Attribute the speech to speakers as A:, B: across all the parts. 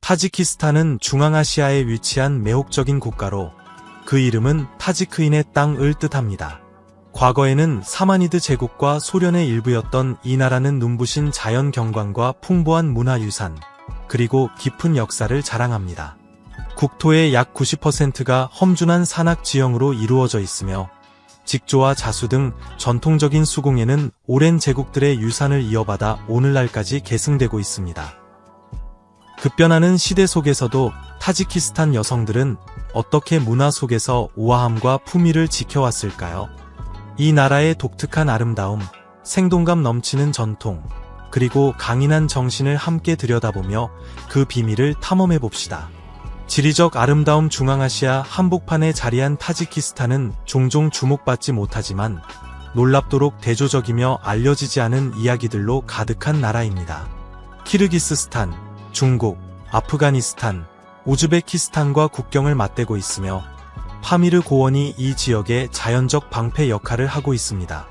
A: 타지키스탄은 중앙아시아에 위치한 매혹적인 국가로 그 이름은 타지크인의 땅을 뜻합니다. 과거에는 사마니드 제국과 소련의 일부였던 이 나라는 눈부신 자연 경관과 풍부한 문화유산, 그리고 깊은 역사를 자랑합니다. 국토의 약 90%가 험준한 산악 지형으로 이루어져 있으며 직조와 자수 등 전통적인 수공예는 오랜 제국들의 유산을 이어받아 오늘날까지 계승되고 있습니다. 급변하는 시대 속에서도 타지키스탄 여성들은 어떻게 문화 속에서 우아함과 품위를 지켜왔을까요? 이 나라의 독특한 아름다움, 생동감 넘치는 전통, 그리고 강인한 정신을 함께 들여다보며 그 비밀을 탐험해봅시다. 지리적 아름다움 중앙아시아 한복판에 자리한 타지키스탄은 종종 주목받지 못하지만 놀랍도록 대조적이며 알려지지 않은 이야기들로 가득한 나라입니다. 키르기스스탄, 중국, 아프가니스탄, 우즈베키스탄과 국경을 맞대고 있으며 파미르 고원이 이 지역의 자연적 방패 역할을 하고 있습니다.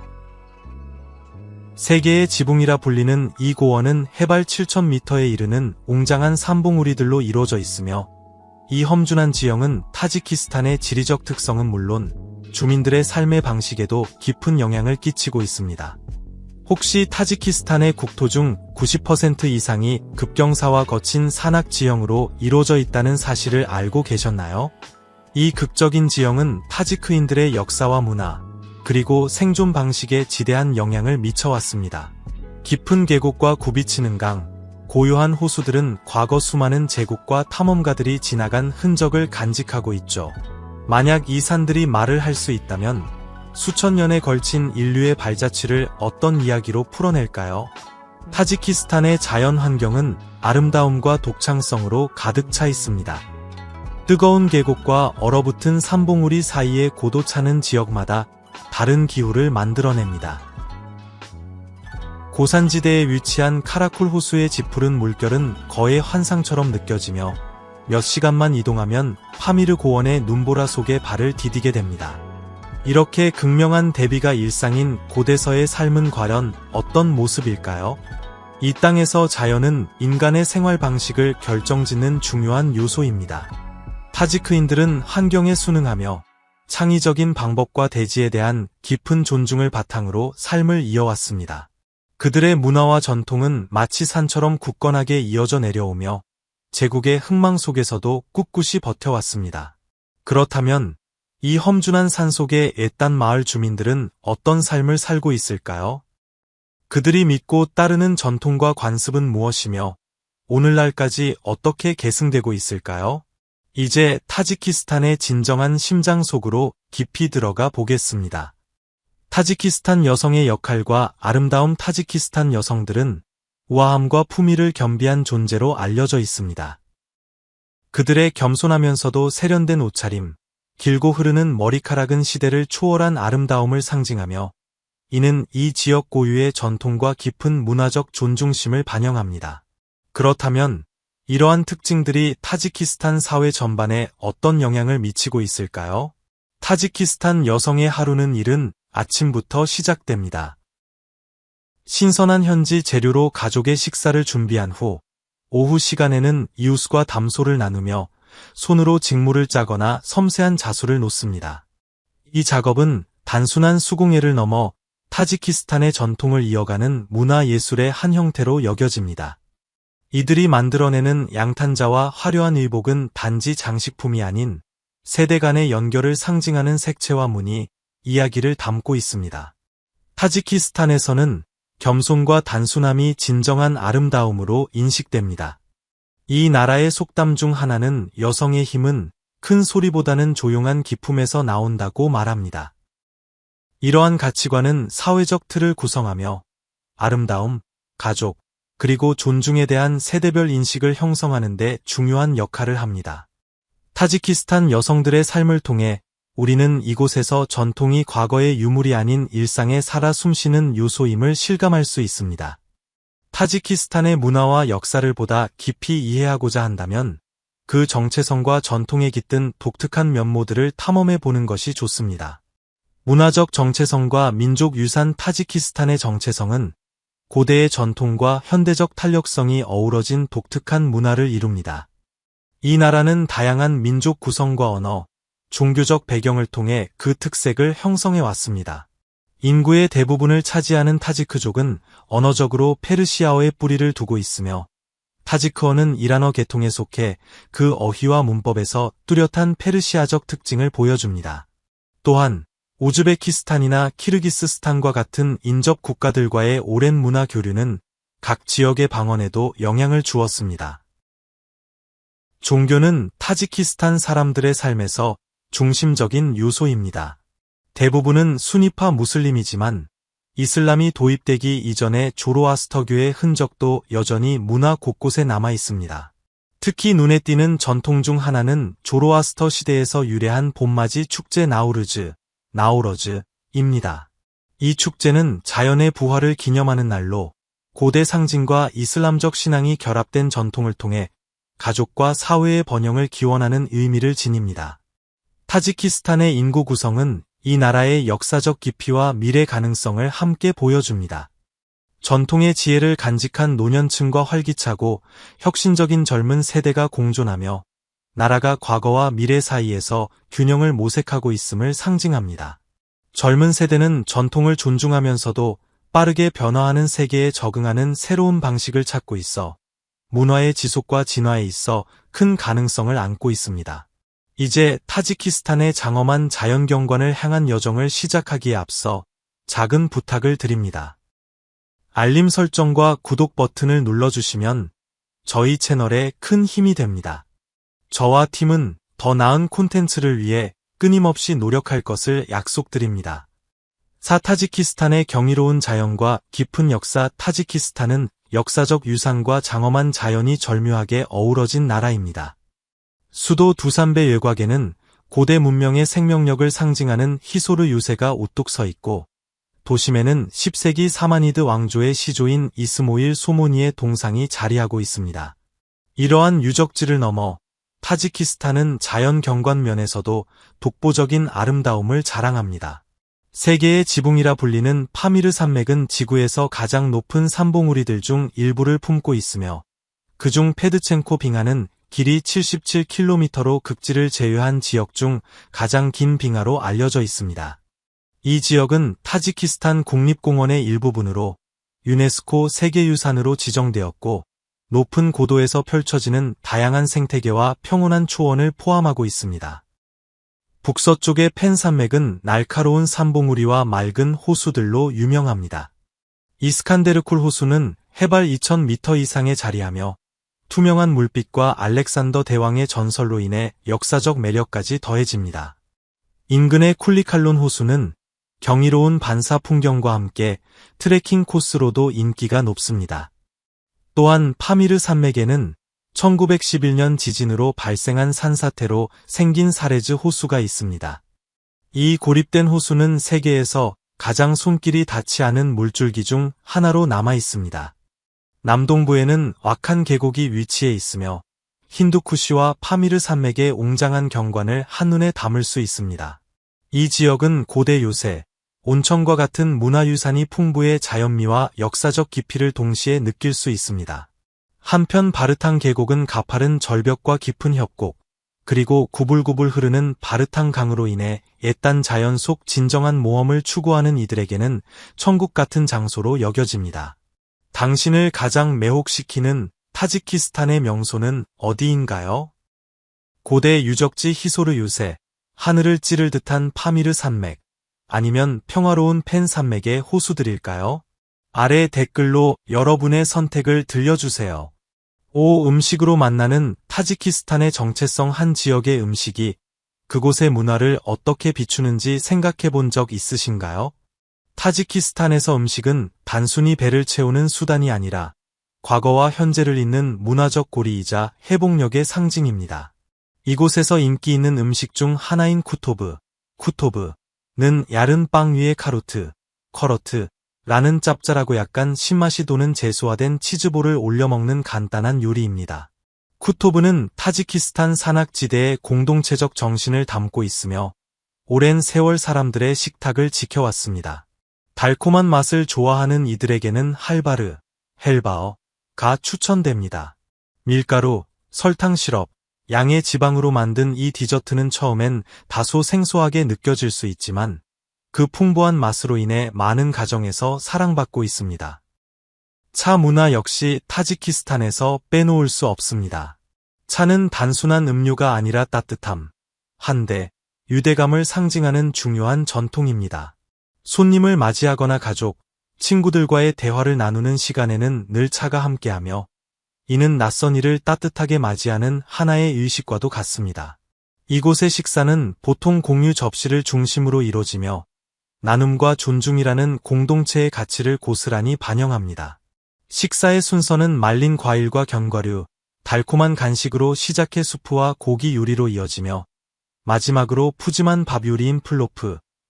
A: 세계의 지붕이라 불리는 이 고원은 해발 7,000m에 이르는 웅장한 산봉우리들로 이루어져 있으며 이 험준한 지형은 타지키스탄의 지리적 특성은 물론 주민들의 삶의 방식에도 깊은 영향을 끼치고 있습니다. 혹시 타지키스탄의 국토 중 90% 이상이 급경사와 거친 산악 지형으로 이루어져 있다는 사실을 알고 계셨나요? 이 극적인 지형은 타지크인들의 역사와 문화, 그리고 생존 방식에 지대한 영향을 미쳐왔습니다. 깊은 계곡과 굽이치는 강, 고요한 호수들은 과거 수많은 제국과 탐험가들이 지나간 흔적을 간직하고 있죠. 만약 이 산들이 말을 할 수 있다면 수천 년에 걸친 인류의 발자취를 어떤 이야기로 풀어낼까요? 타지키스탄의 자연 환경은 아름다움과 독창성으로 가득 차 있습니다. 뜨거운 계곡과 얼어붙은 산봉우리 사이에 고도 차는 지역마다 다른 기후를 만들어냅니다. 고산지대에 위치한 카라쿨 호수의 짙푸른 물결은 거의 환상처럼 느껴지며 몇 시간만 이동하면 파미르 고원의 눈보라 속에 발을 디디게 됩니다. 이렇게 극명한 대비가 일상인 고대서의 삶은 과연 어떤 모습일까요? 이 땅에서 자연은 인간의 생활 방식을 결정짓는 중요한 요소입니다. 타지크인들은 환경에 순응하며 창의적인 방법과 대지에 대한 깊은 존중을 바탕으로 삶을 이어왔습니다. 그들의 문화와 전통은 마치 산처럼 굳건하게 이어져 내려오며 제국의 흥망 속에서도 꿋꿋이 버텨왔습니다. 그렇다면 이 험준한 산속의 애딴 마을 주민들은 어떤 삶을 살고 있을까요? 그들이 믿고 따르는 전통과 관습은 무엇이며 오늘날까지 어떻게 계승되고 있을까요? 이제 타지키스탄의 진정한 심장 속으로 깊이 들어가 보겠습니다. 타지키스탄 여성의 역할과 아름다운 타지키스탄 여성들은 우아함과 품위를 겸비한 존재로 알려져 있습니다. 그들의 겸손하면서도 세련된 옷차림, 길고 흐르는 머리카락은 시대를 초월한 아름다움을 상징하며 이는 이 지역 고유의 전통과 깊은 문화적 존중심을 반영합니다. 그렇다면 이러한 특징들이 타지키스탄 사회 전반에 어떤 영향을 미치고 있을까요? 타지키스탄 여성의 하루는 이른 아침부터 시작됩니다. 신선한 현지 재료로 가족의 식사를 준비한 후 오후 시간에는 이웃과 담소를 나누며 손으로 직물을 짜거나 섬세한 자수를 놓습니다. 이 작업은 단순한 수공예를 넘어 타지키스탄의 전통을 이어가는 문화예술의 한 형태로 여겨집니다. 이들이 만들어내는 양탄자와 화려한 의복은 단지 장식품이 아닌 세대 간의 연결을 상징하는 색채와 무늬, 이야기를 담고 있습니다. 타지키스탄에서는 겸손과 단순함이 진정한 아름다움으로 인식됩니다. 이 나라의 속담 중 하나는 여성의 힘은 큰 소리보다는 조용한 기품에서 나온다고 말합니다. 이러한 가치관은 사회적 틀을 구성하며 아름다움, 가족, 그리고 존중에 대한 세대별 인식을 형성하는 데 중요한 역할을 합니다. 타지키스탄 여성들의 삶을 통해 우리는 이곳에서 전통이 과거의 유물이 아닌 일상에 살아 숨쉬는 요소임을 실감할 수 있습니다. 타지키스탄의 문화와 역사를 보다 깊이 이해하고자 한다면 그 정체성과 전통에 깃든 독특한 면모들을 탐험해 보는 것이 좋습니다. 문화적 정체성과 민족 유산 타지키스탄의 정체성은 고대의 전통과 현대적 탄력성이 어우러진 독특한 문화를 이룹니다. 이 나라는 다양한 민족 구성과 언어, 종교적 배경을 통해 그 특색을 형성해 왔습니다. 인구의 대부분을 차지하는 타지크족은 언어적으로 페르시아어의 뿌리를 두고 있으며 타지크어는 이란어 계통에 속해 그 어휘와 문법에서 뚜렷한 페르시아적 특징을 보여줍니다. 또한 우즈베키스탄이나 키르기스스탄과 같은 인접 국가들과의 오랜 문화 교류는 각 지역의 방언에도 영향을 주었습니다. 종교는 타지키스탄 사람들의 삶에서 중심적인 요소입니다. 대부분은 수니파 무슬림이지만 이슬람이 도입되기 이전의 조로아스터교의 흔적도 여전히 문화 곳곳에 남아 있습니다. 특히 눈에 띄는 전통 중 하나는 조로아스터 시대에서 유래한 봄맞이 축제 나우러즈입니다. 이 축제는 자연의 부활을 기념하는 날로 고대 상징과 이슬람적 신앙이 결합된 전통을 통해 가족과 사회의 번영을 기원하는 의미를 지닙니다. 타지키스탄의 인구 구성은 이 나라의 역사적 깊이와 미래 가능성을 함께 보여줍니다. 전통의 지혜를 간직한 노년층과 활기차고 혁신적인 젊은 세대가 공존하며 나라가 과거와 미래 사이에서 균형을 모색하고 있음을 상징합니다. 젊은 세대는 전통을 존중하면서도 빠르게 변화하는 세계에 적응하는 새로운 방식을 찾고 있어 문화의 지속과 진화에 있어 큰 가능성을 안고 있습니다. 이제 타지키스탄의 장엄한 자연경관을 향한 여정을 시작하기에 앞서 작은 부탁을 드립니다. 알림 설정과 구독 버튼을 눌러주시면 저희 채널에 큰 힘이 됩니다. 저와 팀은 더 나은 콘텐츠를 위해 끊임없이 노력할 것을 약속드립니다. 타지키스탄의 경이로운 자연과 깊은 역사. 타지키스탄은 역사적 유산과 장엄한 자연이 절묘하게 어우러진 나라입니다. 수도 두산베 외곽에는 고대 문명의 생명력을 상징하는 히소르 유세가 우뚝 서 있고 도심에는 10세기 사마니드 왕조의 시조인 이스모일 소모니의 동상이 자리하고 있습니다. 이러한 유적지를 넘어 타지키스탄은 자연 경관 면에서도 독보적인 아름다움을 자랑합니다. 세계의 지붕이라 불리는 파미르 산맥은 지구에서 가장 높은 산봉우리들 중 일부를 품고 있으며 그중 페드첸코 빙하는 길이 77km로 극지를 제외한 지역 중 가장 긴 빙하로 알려져 있습니다. 이 지역은 타지키스탄 국립공원의 일부분으로 유네스코 세계유산으로 지정되었고 높은 고도에서 펼쳐지는 다양한 생태계와 평온한 초원을 포함하고 있습니다. 북서쪽의 펜산맥은 날카로운 산봉우리와 맑은 호수들로 유명합니다. 이스칸데르쿨 호수는 해발 2000m 이상에 자리하며 투명한 물빛과 알렉산더 대왕의 전설로 인해 역사적 매력까지 더해집니다. 인근의 쿨리칼론 호수는 경이로운 반사 풍경과 함께 트레킹 코스로도 인기가 높습니다. 또한 파미르 산맥에는 1911년 지진으로 발생한 산사태로 생긴 사레즈 호수가 있습니다. 이 고립된 호수는 세계에서 가장 손길이 닿지 않은 물줄기 중 하나로 남아 있습니다. 남동부에는 와칸 계곡이 위치해 있으며 힌두쿠시와 파미르 산맥의 웅장한 경관을 한눈에 담을 수 있습니다. 이 지역은 고대 요새, 온천과 같은 문화유산이 풍부해 자연미와 역사적 깊이를 동시에 느낄 수 있습니다. 한편 바르탕 계곡은 가파른 절벽과 깊은 협곡, 그리고 구불구불 흐르는 바르탕 강으로 인해 옛단 자연 속 진정한 모험을 추구하는 이들에게는 천국 같은 장소로 여겨집니다. 당신을 가장 매혹시키는 타지키스탄의 명소는 어디인가요? 고대 유적지 히소르 유세, 하늘을 찌를 듯한 파미르 산맥, 아니면 평화로운 펜 산맥의 호수들일까요? 아래 댓글로 여러분의 선택을 들려주세요. 음식으로 만나는 타지키스탄의 정체성. 한 지역의 음식이 그곳의 문화를 어떻게 비추는지 생각해 본 적 있으신가요? 타지키스탄에서 음식은 단순히 배를 채우는 수단이 아니라 과거와 현재를 잇는 문화적 고리이자 회복력의 상징입니다. 이곳에서 인기 있는 음식 중 하나인 쿠토브는 얇은 빵 위에 커러트라는 짭짤하고 약간 신맛이 도는 제수화된 치즈볼을 올려 먹는 간단한 요리입니다. 쿠토브는 타지키스탄 산악지대의 공동체적 정신을 담고 있으며 오랜 세월 사람들의 식탁을 지켜왔습니다. 달콤한 맛을 좋아하는 이들에게는 헬바어가 추천됩니다. 밀가루, 설탕 시럽, 양의 지방으로 만든 이 디저트는 처음엔 다소 생소하게 느껴질 수 있지만 그 풍부한 맛으로 인해 많은 가정에서 사랑받고 있습니다. 차 문화 역시 타지키스탄에서 빼놓을 수 없습니다. 차는 단순한 음료가 아니라 따뜻함, 한대, 유대감을 상징하는 중요한 전통입니다. 손님을 맞이하거나 가족, 친구들과의 대화를 나누는 시간에는 늘 차가 함께하며 이는 낯선 이를 따뜻하게 맞이하는 하나의 의식과도 같습니다. 이곳의 식사는 보통 공유 접시를 중심으로 이루어지며 나눔과 존중이라는 공동체의 가치를 고스란히 반영합니다. 식사의 순서는 말린 과일과 견과류, 달콤한 간식으로 시작해 수프와 고기 요리로 이어지며 마지막으로 푸짐한 밥 요리인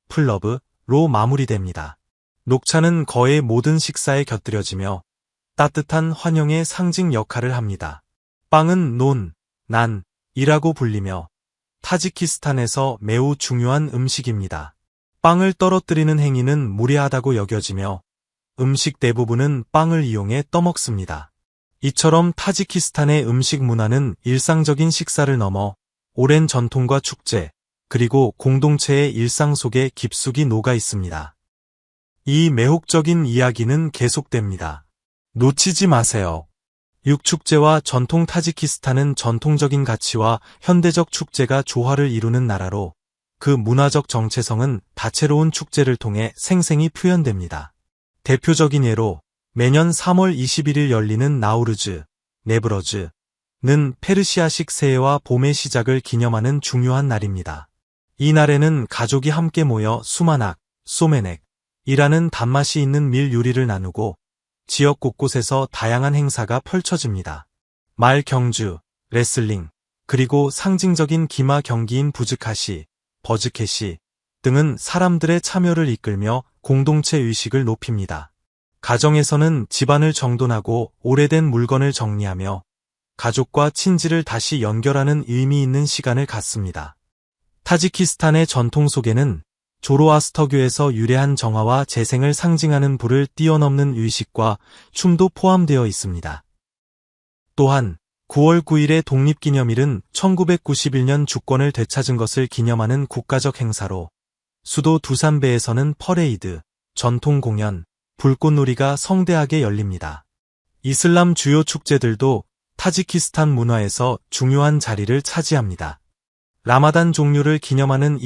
A: 플러브로 마무리됩니다. 녹차는 거의 모든 식사에 곁들여지며 따뜻한 환영의 상징 역할을 합니다. 빵은 난이라고 불리며 타지키스탄에서 매우 중요한 음식입니다. 빵을 떨어뜨리는 행위는 무례하다고 여겨지며 음식 대부분은 빵을 이용해 떠먹습니다. 이처럼 타지키스탄의 음식 문화는 일상적인 식사를 넘어 오랜 전통과 축제, 그리고 공동체의 일상 속에 깊숙이 녹아 있습니다. 이 매혹적인 이야기는 계속됩니다. 놓치지 마세요. 육축제와 전통 타지키스탄은 전통적인 가치와 현대적 축제가 조화를 이루는 나라로 그 문화적 정체성은 다채로운 축제를 통해 생생히 표현됩니다. 대표적인 예로 매년 3월 21일 열리는 나우르즈, 네브러즈는 페르시아식 새해와 봄의 시작을 기념하는 중요한 날입니다. 이 날에는 가족이 함께 모여 수마낙, 소메넥이라는 단맛이 있는 밀 요리를 나누고 지역 곳곳에서 다양한 행사가 펼쳐집니다. 말 경주, 레슬링, 그리고 상징적인 기마 경기인 버즈켓이 등은 사람들의 참여를 이끌며 공동체 의식을 높입니다. 가정에서는 집안을 정돈하고 오래된 물건을 정리하며 가족과 친지를 다시 연결하는 의미 있는 시간을 갖습니다. 타지키스탄의 전통 속에는 조로아스터교에서 유래한 정화와 재생을 상징하는 불을 뛰어넘는 의식과 춤도 포함되어 있습니다. 또한 9월 9일의 독립기념일은 1991년 주권을 되찾은 것을 기념하는 국가적 행사로 수도 두산베에서는 퍼레이드, 전통 공연, 불꽃놀이가 성대하게 열립니다. 이슬람 주요 축제들도 타지키스탄 문화에서 중요한 자리를 차지합니다. 라마단 종료를 기념하는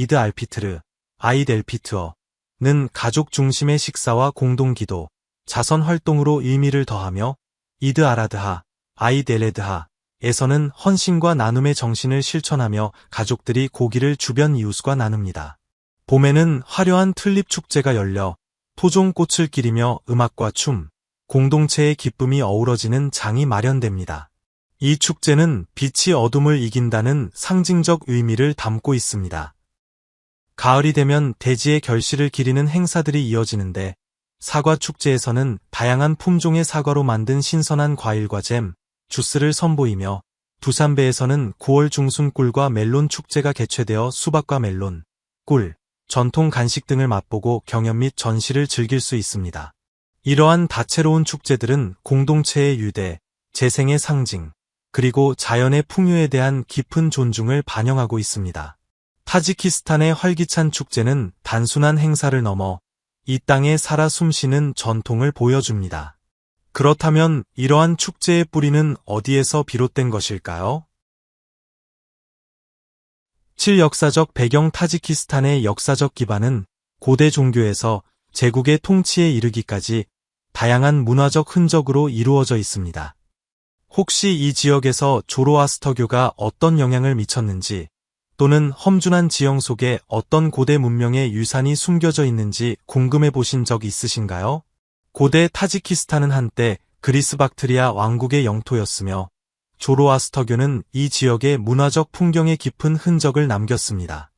A: 아이드 엘피트어는 가족 중심의 식사와 공동기도, 자선 활동으로 의미를 더하며 이드 아라드하, 아이드 엘레드하에서는 헌신과 나눔의 정신을 실천하며 가족들이 고기를 주변 이웃과 나눕니다. 봄에는 화려한 튤립 축제가 열려 토종꽃을 기리며 음악과 춤, 공동체의 기쁨이 어우러지는 장이 마련됩니다. 이 축제는 빛이 어둠을 이긴다는 상징적 의미를 담고 있습니다. 가을이 되면 대지의 결실을 기리는 행사들이 이어지는데 사과 축제에서는 다양한 품종의 사과로 만든 신선한 과일과 잼, 주스를 선보이며 두산베에서는 9월 중순 꿀과 멜론 축제가 개최되어 수박과 멜론, 꿀, 전통 간식 등을 맛보고 경연 및 전시를 즐길 수 있습니다. 이러한 다채로운 축제들은 공동체의 유대, 재생의 상징, 그리고 자연의 풍요에 대한 깊은 존중을 반영하고 있습니다. 타지키스탄의 활기찬 축제는 단순한 행사를 넘어 이 땅에 살아 숨쉬는 전통을 보여줍니다. 그렇다면 이러한 축제의 뿌리는 어디에서 비롯된 것일까요? 7. 역사적 배경. 타지키스탄의 역사적 기반은 고대 종교에서 제국의 통치에 이르기까지 다양한 문화적 흔적으로 이루어져 있습니다. 혹시 이 지역에서 조로아스터교가 어떤 영향을 미쳤는지 또는 험준한 지형 속에 어떤 고대 문명의 유산이 숨겨져 있는지 궁금해 보신 적 있으신가요? 고대 타지키스탄은 한때 그리스 박트리아 왕국의 영토였으며 조로아스터교는 이 지역의 문화적 풍경에 깊은 흔적을 남겼습니다.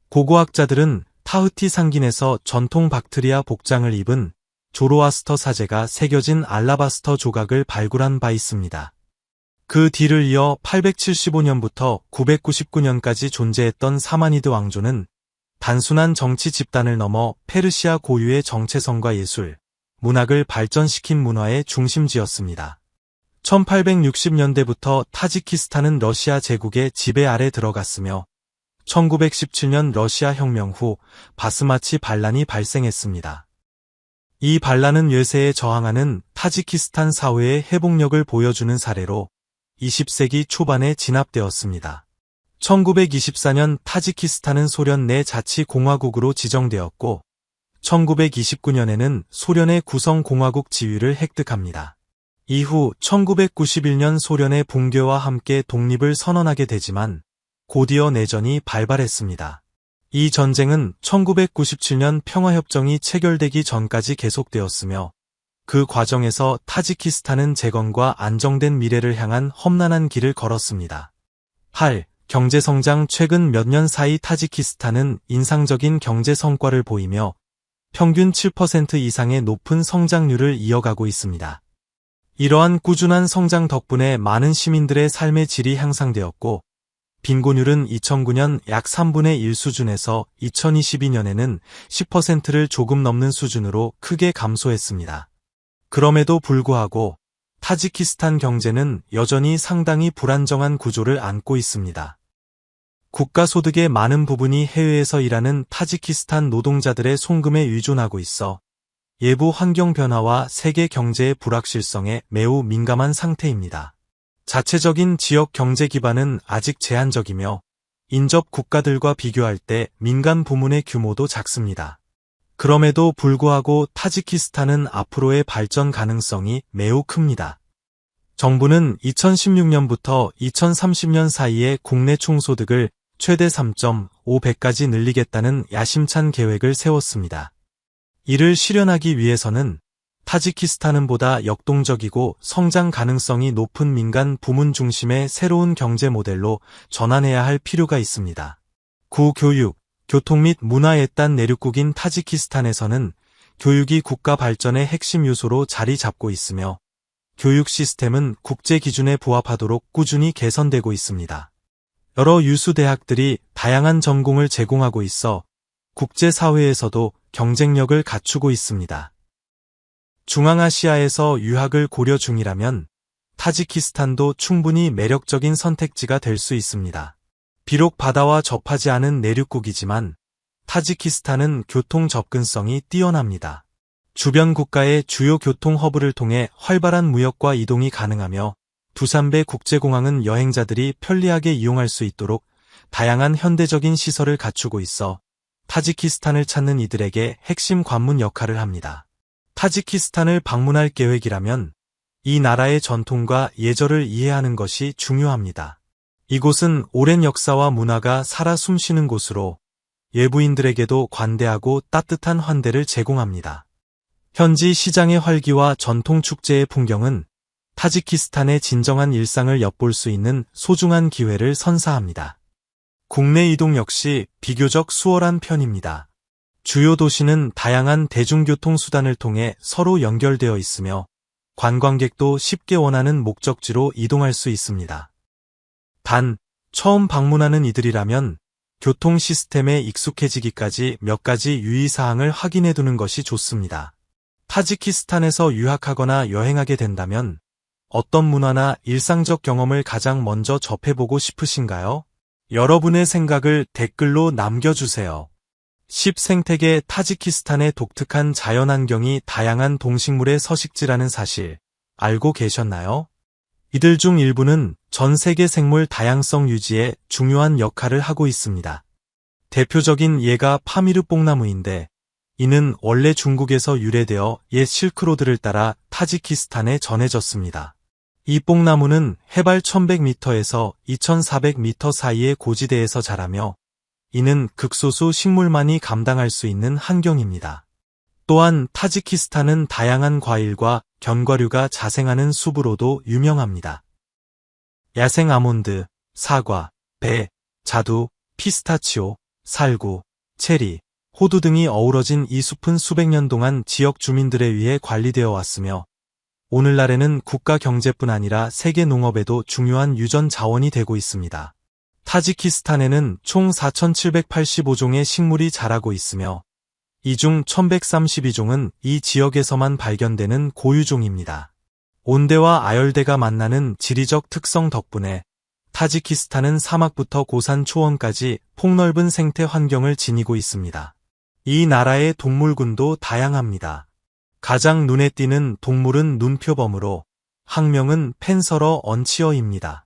A: 고고학자들은 타흐티 상긴에서 전통 박트리아 복장을 입은 조로아스터 사제가 새겨진 알라바스터 조각을 발굴한 바 있습니다. 그 뒤를 이어 875년부터 999년까지 존재했던 사마니드 왕조는 단순한 정치 집단을 넘어 페르시아 고유의 정체성과 예술, 문학을 발전시킨 문화의 중심지였습니다. 1860년대부터 타지키스탄은 러시아 제국의 지배 아래 들어갔으며 1917년 러시아 혁명 후 바스마치 반란이 발생했습니다. 이 반란은 외세에 저항하는 타지키스탄 사회의 회복력을 보여주는 사례로 20세기 초반에 진압되었습니다. 1924년 타지키스탄은 소련 내 자치공화국으로 지정되었고 1929년에는 소련의 구성공화국 지위를 획득합니다. 이후 1991년 소련의 붕괴와 함께 독립을 선언하게 되지만 곧이어 내전이 발발했습니다. 이 전쟁은 1997년 평화협정이 체결되기 전까지 계속되었으며 그 과정에서 타지키스탄은 재건과 안정된 미래를 향한 험난한 길을 걸었습니다. 8. 경제성장. 최근 몇 년 사이 타지키스탄은 인상적인 경제 성과를 보이며 평균 7% 이상의 높은 성장률을 이어가고 있습니다. 이러한 꾸준한 성장 덕분에 많은 시민들의 삶의 질이 향상되었고 빈곤율은 2009년 약 3분의 1 수준에서 2022년에는 10%를 조금 넘는 수준으로 크게 감소했습니다. 그럼에도 불구하고 타지키스탄 경제는 여전히 상당히 불안정한 구조를 안고 있습니다. 국가 소득의 많은 부분이 해외에서 일하는 타지키스탄 노동자들의 송금에 의존하고 있어 외부 환경 변화와 세계 경제의 불확실성에 매우 민감한 상태입니다. 자체적인 지역 경제 기반은 아직 제한적이며 인접 국가들과 비교할 때 민간 부문의 규모도 작습니다. 그럼에도 불구하고 타지키스탄은 앞으로의 발전 가능성이 매우 큽니다. 정부는 2016년부터 2030년 사이에 국내 총소득을 최대 3.5배까지 늘리겠다는 야심찬 계획을 세웠습니다. 이를 실현하기 위해서는 타지키스탄은 보다 역동적이고 성장 가능성이 높은 민간 부문 중심의 새로운 경제 모델로 전환해야 할 필요가 있습니다. 구교육, 교통 및 문화에 딴 내륙국인 타지키스탄에서는 교육이 국가 발전의 핵심 요소로 자리 잡고 있으며 교육 시스템은 국제 기준에 부합하도록 꾸준히 개선되고 있습니다. 여러 유수 대학들이 다양한 전공을 제공하고 있어 국제사회에서도 경쟁력을 갖추고 있습니다. 중앙아시아에서 유학을 고려 중이라면 타지키스탄도 충분히 매력적인 선택지가 될 수 있습니다. 비록 바다와 접하지 않은 내륙국이지만 타지키스탄은 교통 접근성이 뛰어납니다. 주변 국가의 주요 교통 허브를 통해 활발한 무역과 이동이 가능하며 두산베 국제공항은 여행자들이 편리하게 이용할 수 있도록 다양한 현대적인 시설을 갖추고 있어 타지키스탄을 찾는 이들에게 핵심 관문 역할을 합니다. 타지키스탄을 방문할 계획이라면 이 나라의 전통과 예절을 이해하는 것이 중요합니다. 이곳은 오랜 역사와 문화가 살아 숨쉬는 곳으로 외부인들에게도 관대하고 따뜻한 환대를 제공합니다. 현지 시장의 활기와 전통 축제의 풍경은 타지키스탄의 진정한 일상을 엿볼 수 있는 소중한 기회를 선사합니다. 국내 이동 역시 비교적 수월한 편입니다. 주요 도시는 다양한 대중교통 수단을 통해 서로 연결되어 있으며 관광객도 쉽게 원하는 목적지로 이동할 수 있습니다. 단, 처음 방문하는 이들이라면 교통 시스템에 익숙해지기까지 몇 가지 유의사항을 확인해 두는 것이 좋습니다. 타지키스탄에서 유학하거나 여행하게 된다면 어떤 문화나 일상적 경험을 가장 먼저 접해보고 싶으신가요? 여러분의 생각을 댓글로 남겨주세요. 10. 생태계. 타지키스탄의 독특한 자연환경이 다양한 동식물의 서식지라는 사실 알고 계셨나요? 이들 중 일부는 전 세계 생물 다양성 유지에 중요한 역할을 하고 있습니다. 대표적인 예가 파미르 뽕나무인데 이는 원래 중국에서 유래되어 옛 실크로드를 따라 타지키스탄에 전해졌습니다. 이 뽕나무는 해발 1100m에서 2400m 사이의 고지대에서 자라며 이는 극소수 식물만이 감당할 수 있는 환경입니다. 또한 타지키스탄은 다양한 과일과 견과류가 자생하는 숲으로도 유명합니다. 야생 아몬드, 사과, 배, 자두, 피스타치오, 살구, 체리, 호두 등이 어우러진 이 숲은 수백 년 동안 지역 주민들에 의해 관리되어 왔으며 오늘날에는 국가 경제뿐 아니라 세계 농업에도 중요한 유전 자원이 되고 있습니다. 타지키스탄에는 총 4,785종의 식물이 자라고 있으며 이 중 1,132종은 이 지역에서만 발견되는 고유종입니다. 온대와 아열대가 만나는 지리적 특성 덕분에 타지키스탄은 사막부터 고산 초원까지 폭넓은 생태 환경을 지니고 있습니다. 이 나라의 동물군도 다양합니다. 가장 눈에 띄는 동물은 눈표범으로 학명은 펜서러 언치어입니다.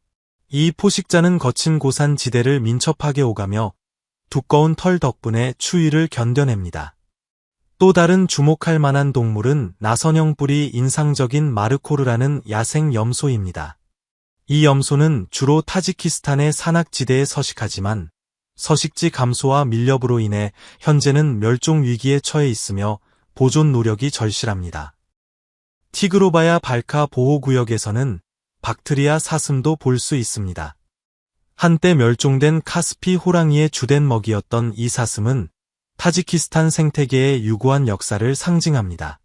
A: 이 포식자는 거친 고산 지대를 민첩하게 오가며 두꺼운 털 덕분에 추위를 견뎌냅니다. 또 다른 주목할 만한 동물은 나선형 뿔이 인상적인 마르코르라는 야생 염소입니다. 이 염소는 주로 타지키스탄의 산악지대에 서식하지만 서식지 감소와 밀렵으로 인해 현재는 멸종 위기에 처해 있으며 보존 노력이 절실합니다. 티그로바야 발카 보호구역에서는 박트리아 사슴도 볼 수 있습니다. 한때 멸종된 카스피 호랑이의 주된 먹이였던 이 사슴은 타지키스탄 생태계의 유구한 역사를 상징합니다.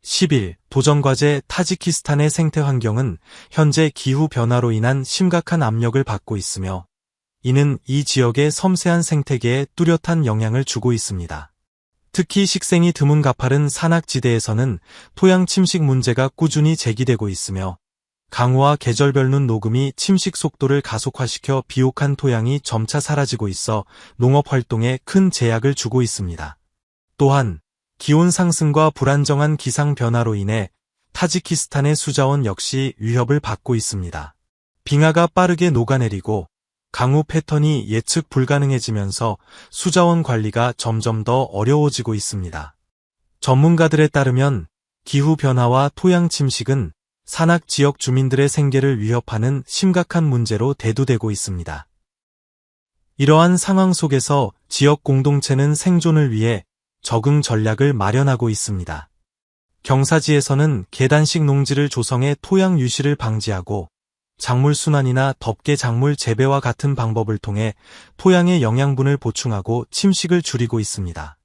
A: 10일 도전과제 타지키스탄의 생태 환경은 현재 기후 변화로 인한 심각한 압력을 받고 있으며 이는 이 지역의 섬세한 생태계에 뚜렷한 영향을 주고 있습니다. 특히 식생이 드문 가파른 산악지대에서는 토양 침식 문제가 꾸준히 제기되고 있으며 강우와 계절별 눈 녹음이 침식 속도를 가속화시켜 비옥한 토양이 점차 사라지고 있어 농업 활동에 큰 제약을 주고 있습니다. 또한 기온 상승과 불안정한 기상 변화로 인해 타지키스탄의 수자원 역시 위협을 받고 있습니다. 빙하가 빠르게 녹아내리고 강우 패턴이 예측 불가능해지면서 수자원 관리가 점점 더 어려워지고 있습니다. 전문가들에 따르면 기후 변화와 토양 침식은 산악 지역 주민들의 생계를 위협하는 심각한 문제로 대두되고 있습니다. 이러한 상황 속에서 지역 공동체는 생존을 위해 적응 전략을 마련하고 있습니다. 경사지에서는 계단식 농지를 조성해 토양 유실을 방지하고 작물 순환이나 덮개 작물 재배와 같은 방법을 통해 토양의 영양분을 보충하고 침식을 줄이고 있습니다.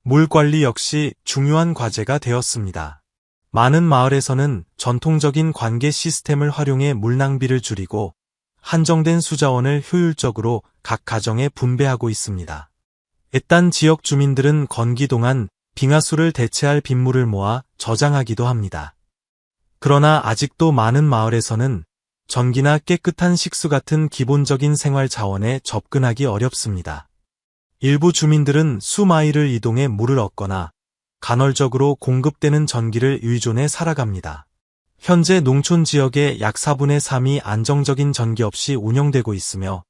A: 물 관리 역시 중요한 과제가 되었습니다. 많은 마을에서는 전통적인 관계 시스템을 활용해 물 낭비를 줄이고 한정된 수자원을 효율적으로 각 가정에 분배하고 있습니다. 애딴 지역 주민들은 건기 동안 빙하수를 대체할 빗물을 모아 저장하기도 합니다. 그러나 아직도 많은 마을에서는 전기나 깨끗한 식수 같은 기본적인 생활 자원에 접근하기 어렵습니다. 일부 주민들은 수마일을 이동해 물을 얻거나 간헐적으로 공급되는 전기를 의존해 살아갑니다. 현재 농촌 지역의 약 4분의 3이 안정적인 전기 없이 운영되고 있으며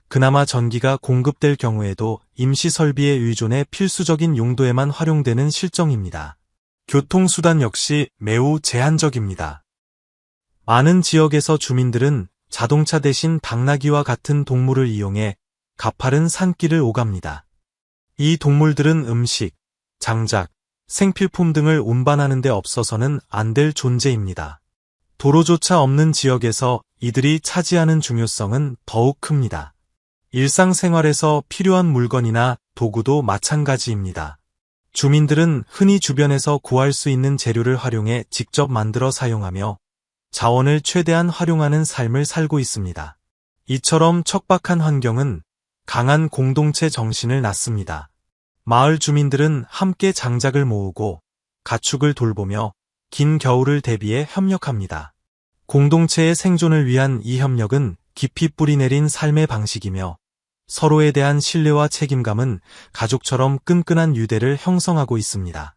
A: 그나마 전기가 공급될 경우에도 임시 설비에 의존해 필수적인 용도에만 활용되는 실정입니다. 교통수단 역시 매우 제한적입니다. 많은 지역에서 주민들은 자동차 대신 당나귀와 같은 동물을 이용해 가파른 산길을 오갑니다. 이 동물들은 음식, 장작, 생필품 등을 운반하는 데 없어서는 안 될 존재입니다. 도로조차 없는 지역에서 이들이 차지하는 중요성은 더욱 큽니다. 일상생활에서 필요한 물건이나 도구도 마찬가지입니다. 주민들은 흔히 주변에서 구할 수 있는 재료를 활용해 직접 만들어 사용하며 자원을 최대한 활용하는 삶을 살고 있습니다. 이처럼 척박한 환경은 강한 공동체 정신을 낳습니다. 마을 주민들은 함께 장작을 모으고 가축을 돌보며 긴 겨울을 대비해 협력합니다. 공동체의 생존을 위한 이 협력은 깊이 뿌리내린 삶의 방식이며 서로에 대한 신뢰와 책임감은 가족처럼 끈끈한 유대를 형성하고 있습니다.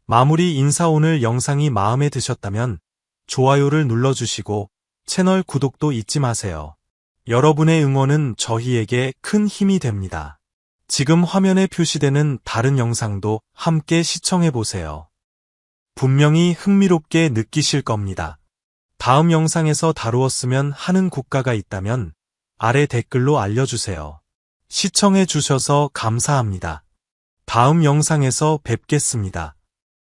A: 마무리 인사. 오늘 영상이 마음에 드셨다면 좋아요를 눌러주시고 채널 구독도 잊지 마세요. 여러분의 응원은 저희에게 큰 힘이 됩니다. 지금 화면에 표시되는 다른 영상도 함께 시청해보세요. 분명히 흥미롭게 느끼실 겁니다. 다음 영상에서 다루었으면 하는 국가가 있다면 아래 댓글로 알려주세요. 시청해주셔서 감사합니다. 다음 영상에서 뵙겠습니다.